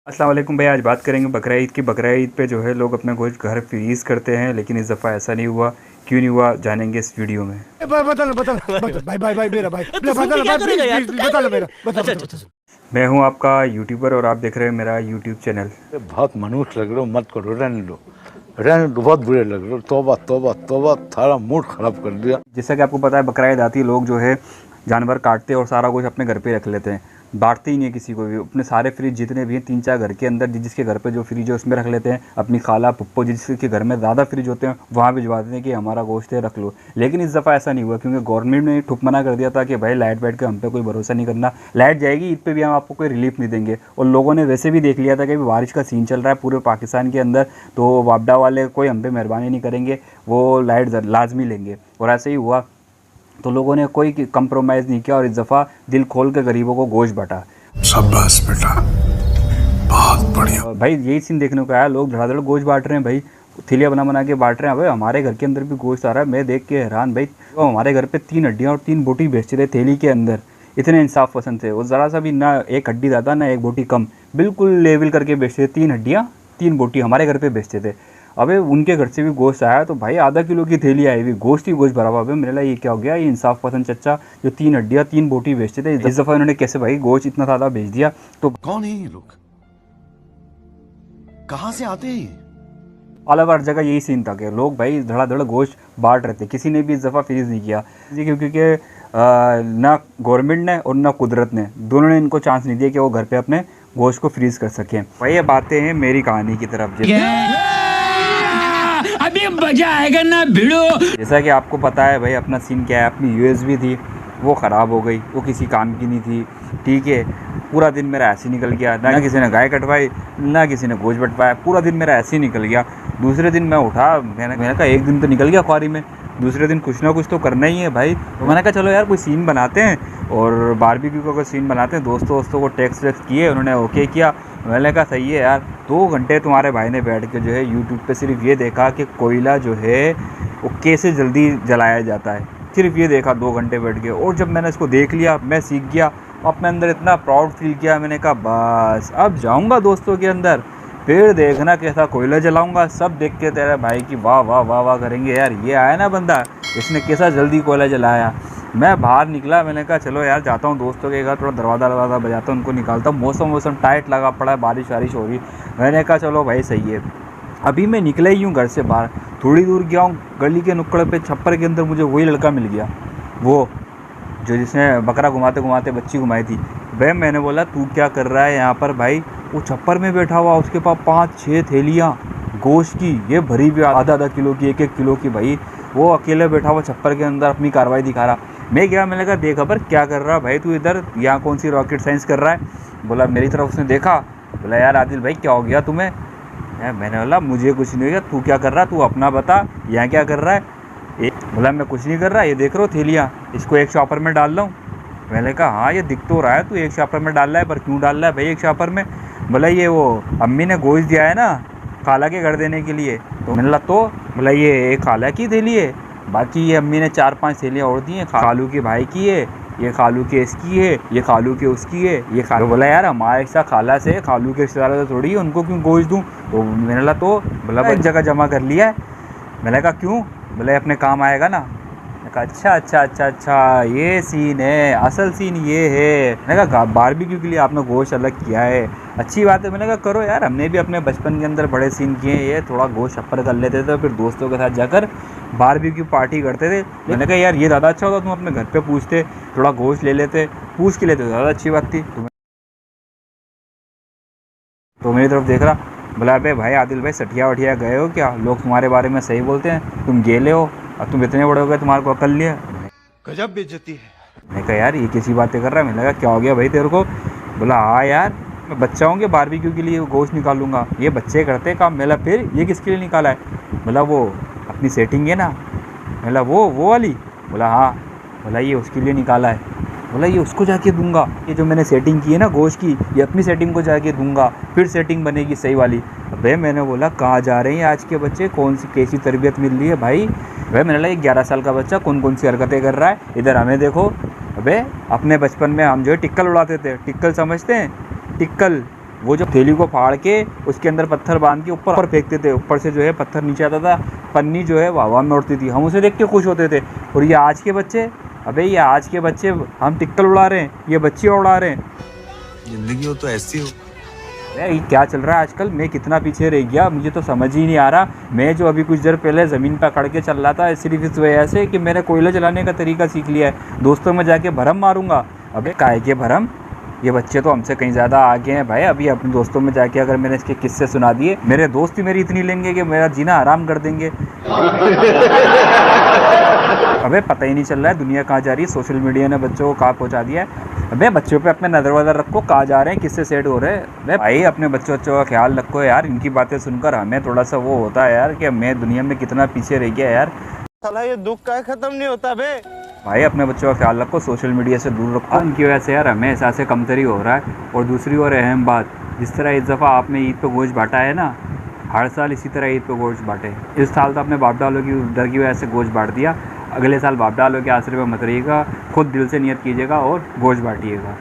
अस्सलाम वालेकुम भाई। आज बात करेंगे बकरा ईद की। बकरा ईद पे जो है लोग अपना गोश्त घर फ्रीज़ करते हैं, लेकिन इस दफ़ा ऐसा नहीं हुआ। क्यों नहीं हुआ जानेंगे इस वीडियो में। बता भाई भाई भाई मेरा भाई बता भाई प्लीज बता लो मेरा बता। मैं हूं आपका यूट्यूबर और आप देख रहे हैं मेरा यूट्यूब चैनल। बहुत मनुष्य लग रहे हो, मत करो, रहने दो, बहुत बुरे लग रहे हो। तौबा तौबा तौबा, सारा मूड खराब कर दिया। जैसा कि आपको पता है बकरा ईद आती है, लोग जो है जानवर काटते हैं और सारा कुछ अपने घर पे रख लेते हैं, बांटते ही नहीं है किसी को भी। अपने सारे फ्रिज जितने भी हैं 3-4 घर के अंदर, जिसके घर पे जो फ्रिज है उसमें रख लेते हैं। अपनी खाला पप्पो जिसके घर में ज़्यादा फ्रिज होते हैं वहाँ भिजवा देते हैं कि हमारा गोश्त है रख लो। लेकिन इस दफ़ा ऐसा नहीं हुआ, क्योंकि गवर्नमेंट ने ठुक मना कर दिया था कि भाई लाइट वाइट का हम पे कोई भरोसा नहीं करना। लाइट जाएगी ईद पे भी हम आपको कोई रिलीफ नहीं देंगे। और लोगों ने वैसे भी देख लिया था कि बारिश का सीन चल रहा है पूरे पाकिस्तान के अंदर, तो वापडा वाले कोई हम पे मेहरबानी नहीं करेंगे, वो लाइट लाजमी लेंगे। और ऐसे ही हुआ, तो लोगों ने कोई कंप्रोमाइज़ नहीं किया और इस दफ़ा दिल खोल के गरीबों को गोश्त बांटा। शाबाश बेटा, बहुत बढ़िया। और भाई यही सीन देखने को आया, लोग धड़ाधड़ गोश्त बांट रहे हैं भाई, थैलियाँ बना के बांट रहे हैं। भाई हमारे घर के अंदर भी गोश्त आ रहा है, मैं देख के हैरान भाई। तो हमारे घर पे 3 हड्डियाँ और 3 बोटी बेचते थे थैली के अंदर, इतने इंसाफ पसंद थे। वो ज़रा सा भी ना एक हड्डी ज़्यादा ना एक बोटी कम, बिल्कुल लेवल करके बेचते थे। 3 हड्डियाँ 3 बोटी हमारे घर पे बेचते थे। अबे उनके घर से भी गोश्त आया तो भाई आधा किलो की थैली आई हुई, गोश्त ही गोश्त भरा हुआ। अबे मेरे लिए ये क्या हो गया, ये इंसाफ पसंद चच्चा जो 3 हड्डियाँ 3 बोटी बेचते थे, इस दफ़ा इन्होंने कैसे भाई गोश्त इतना ज़्यादा बेच दिया। तो कौन है ये लोग, कहां से आते हैं? अलग हर जगह यही सीन था कि लोग भाई धड़ाधड़ गोश्त बांट रहे थे, किसी ने भी इस दफ़ा फ्रीज़ नहीं किया। क्योंकि ना गवर्नमेंट ने और ना कुदरत ने, दोनों ने इनको चांस नहीं दिया कि वो घर पे अपने गोश्त को फ्रीज़ कर सकें। भाई ये बातें हैं मेरी कहानी की तरफ। अभी मजा आएगा ना भिड़ो। जैसा कि आपको पता है भाई अपना सीन क्या है, अपनी यूएसबी थी वो ख़राब हो गई, वो किसी काम की नहीं थी। ठीक है, पूरा दिन मेरा ऐसे ही निकल गया, ना किसी ने गाय कटवाई ना किसी ने गोश्त बटवाया, पूरा दिन मेरा ऐसे ही निकल गया। दूसरे दिन मैं उठा, मैंने कहा एक दिन तो निकल गया ख्वारी में, दूसरे दिन कुछ ना कुछ तो करना ही है भाई। तो मैंने कहा चलो यार कोई सीन बनाते हैं और बारबेक्यू का कोई सीन बनाते हैं। दोस्तों को टेक्स्ट किए, उन्होंने ओके किया। मैंने कहा सही है यार। 2 घंटे तुम्हारे भाई ने बैठ के जो है यूट्यूब पे सिर्फ ये देखा कि कोयला जो है वो कैसे जल्दी जलाया जाता है, सिर्फ ये देखा 2 घंटे बैठ के। और जब मैंने इसको देख लिया मैं सीख गया, अपने अंदर इतना प्राउड फील किया। मैंने कहा बस अब जाऊंगा दोस्तों के अंदर, फिर देखना कैसा कोयला जलाऊंगा। सब देख के तेरे भाई की वाह वाह वाह वाह करेंगे, यार ये आया ना बंदा, इसने कैसा जल्दी कोयला जलाया। मैं बाहर निकला, मैंने कहा चलो यार जाता हूँ दोस्तों के घर, थोड़ा दरवाज़ा बजाता हूँ, उनको निकालता हूँ। मौसम टाइट लगा पड़ा है, बारिश वारिश हो रही। मैंने कहा चलो भाई सही है। अभी मैं निकला ही हूँ घर से बाहर, थोड़ी दूर गया हूँ, गली के नुक्कड़ पे छप्पर के अंदर मुझे वही लड़का मिल गया, वो जो जिसने बकरा घुमाते घुमाते बच्ची घुमाई थी। वह मैंने बोला तू क्या कर रहा है यहाँ पर भाई। वो छप्पर में बैठा हुआ, उसके पास 5-6 थैलियाँ गोश्त की, ये भरी हुई आधा किलो की, 1-1 किलो की भाई। वो अकेले बैठा हुआ छप्पर के अंदर अपनी कार्रवाई दिखा रहा। मैं गया, मैंने कहा देख खबर क्या कर रहा भाई तू इधर, यहाँ कौन सी रॉकेट साइंस कर रहा है। बोला मेरी तरफ उसने देखा, बोला यार आदिल भाई क्या हो गया तुम्हें। मैंने बोला मुझे कुछ नहीं हो गया, तू क्या कर रहा, तू अपना बता, यहाँ क्या कर रहा है। बोला मैं कुछ नहीं कर रहा, ये देख रहा हो थैलियाँ, इसको एक शॉपर में डाल लूँ। मैंने कहा हाँ ये दिख तो रहा है तू एक शॉपर में डाल रहा है, पर क्यों डाल रहा है भाई एक शॉपर में। बोला ये वो अम्मी ने गोश्त दिया है ना खाला के घर देने के लिए। तो मैंने तो बोला ये खाला की थैली है, बाकी ये अम्मी ने 4-5 थैलियाँ और दी हैं, खालू के भाई की है, ये खालू के इसकी है, ये खालू के उसकी है, ये खालू। बोला यार हमारे साथ खाला से खालू के रिश्तेदारों से थोड़ी है, उनको क्यों गोश्त दूँ। तो मैंने तो बोला एक जगह जमा कर लिया है। मैंने कहा क्यों, बोले अपने काम आएगा ना। मैंने कहा अच्छा ये सीन है, असल सीन ये है। मैंने कहा बारबेक्यू के लिए आपने गोश्त अलग किया है, अच्छी बात है। मैंने कहा करो यार, हमने भी अपने बचपन के अंदर बड़े सीन किए हैं, ये थोड़ा गोश्त छप्पर कर लेते थे, फिर दोस्तों के साथ जाकर बारबेक्यू पार्टी करते थे। मैंने कहा यार ये ज़्यादा अच्छा होता, तुम अपने घर पे पूछते, थोड़ा गोश्त ले लेते, पूछ के लेते, ज़्यादा अच्छी बात थी। तो मेरी तरफ देख रहा, बोला अबे भाई आदिल भाई सठिया वठिया गए हो क्या, लोग तुम्हारे बारे में सही बोलते हैं, तुम गेले हो, अब तुम इतने बड़े हो गए तुम्हारे को अकल नहीं है। गजब बेइज्जती है। मैंने कहा यार ये कैसी बातें कर रहा है। मैंने कहा क्या हो गया भाई तेरे को। बोला हाँ यार मैं बच्चा हूँ, बारबेक्यू के लिए गोश्त निकालूंगा, ये बच्चे करते काम। मेला फिर ये किसके लिए निकाला है। बोला वो अपनी सेटिंग है ना। मेला वो वाली। बोला हाँ। बोला ये उसके लिए निकाला है। बोला ये उसको जाके दूंगा, ये जो मैंने सेटिंग की है ना गोश्त की, ये अपनी सेटिंग को जाके दूंगा, फिर सेटिंग बनेगी सही वाली। अबे मैंने बोला कहाँ जा रहे हैं आज के बच्चे, कौन सी कैसी तरबियत मिल रही है भाई। भाई मैंने बोला ये 11 साल का बच्चा कौन सी हरकतें कर रहा है, इधर हमें देखो। अबे अपने बचपन में हम जो है टिक्कल उड़ाते थे, टिक्कल समझते हैं, टिक्कल वो जो थैली को फाड़ के उसके अंदर पत्थर बांध के ऊपर फेंकते थे, ऊपर से जो है पत्थर नीचे आता था, पन्नी जो है वो हवा में उड़ती थी, हम उसे देख के खुश होते थे। और ये आज के बच्चे, अबे ये आज के बच्चे, हम टिक्कल उड़ा रहे हैं, ये बच्चियाँ उड़ा रहे हैं। जिंदगी हो तो ऐसी हो। ये क्या चल रहा है आजकल, मैं कितना पीछे रह गया मुझे तो समझ ही नहीं आ रहा। मैं जो अभी कुछ देर पहले ज़मीन पर अकड़ के चल रहा था सिर्फ इस वजह से कि मैंने कोयला जलाने का तरीका सीख लिया है। दोस्तों में जाके भरम मारूंगा, अबे काहे के भरम, ये बच्चे तो हमसे कहीं ज़्यादा आगे हैं भाई। अभी अपने दोस्तों में जाके अगर मैंने इसके किस्से सुना दिए, मेरे दोस्त ही मेरी इतनी लेंगे कि मेरा जीना हराम कर देंगे। अबे पता ही नहीं चल रहा है दुनिया कहाँ जा रही है, सोशल मीडिया ने बच्चों को कहाँ पहुँचा दिया है। अबे बच्चों पे अपने नज़र वज़र रखो, कहाँ जा रहे हैं, किससे सेट हो रहे हैं। अबे भाई अपने बच्चों का ख्याल रखो यार, इनकी बातें सुनकर हमें थोड़ा सा वो होता है यार कि मैं दुनिया में कितना पीछे रह गया यार। साला ये दुख का खत्म नहीं होता बे। भाई अपने बच्चों का ख्याल रखो, सोशल मीडिया से दूर रखो, इनकी वजह से यार हमें एहसास कमतरी हो रहा है। और दूसरी और अहम बात, जिस तरह इस दफ़ा आपने ईद पे गोश्त बांटा है ना, हर साल इसी तरह ईद पे गोश्त बांटे। इस साल तो अपने बाप डालों की डर की वजह से गोश्त बांट दिया, अगले साल बाप डालों के आसरे में मत रहिएगा, खुद दिल से नियत कीजिएगा और गोश्त बांटिएगा।